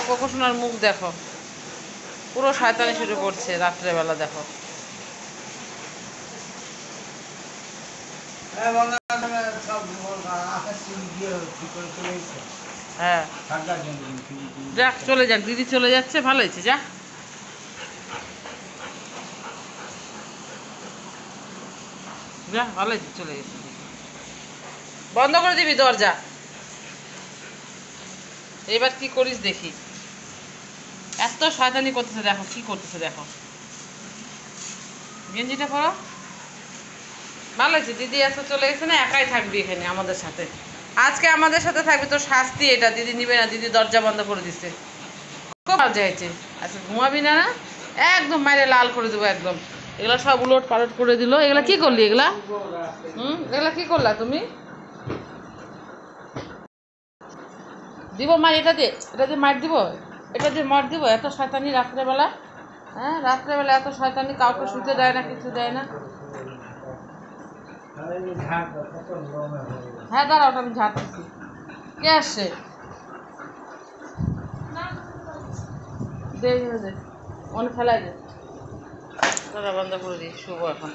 Cocoa সোনার মুখ দেখো, পুরো শয়তানি শুরু করছে রাত্রেবেলা। দেখো হ্যাঁ, যাক চলে যাক, দিদি চলে যাচ্ছে, ভালো হয়েছে। যা যা, ভালো হয়েছে, চলে গেছে। বন্ধ করে দিবি দরজা। এবার কি করিস দেখি। এত শয়তানি করতেছে, দেখো কি করতেছে, দেখো। গেঞ্জিটা পরো। ভালো হয়েছে, দিদি এত চলে গেছে না, একাই থাকবি এখানে আমাদের সাথে। আজকে আমাদের সাথে থাকবি, তোর শাস্তি এটা। দিদি নিবে না, দিদি দরজা বন্ধ করে দিছে। খুব মজা হয়েছে। আচ্ছা ঘুমাবি না না? একদম মাইরে লাল করে দেবো একদম। এগুলা সব উলট পালট করে দিল। এগুলা কি করলি এগুলা? এগুলা কি করলা তুমি? দিব মার, এটা দিয়ে মার দিব, এটা দিয়ে মার দিব। এত শয়তানি রাত্রেবেলা। হ্যাঁ, রাত্রেবেলা এত শয়তানি, কাউকে শুতে দেয় না, কিছু দেয় না। হ্যাঁ দাঁড়াও, ওটা আমি ঝাড়তেছি। কে আসছে? দে দে, অনেক ফেলাই দে। দাঁড়া, বন্ধ করে দিই, শুভ এখন।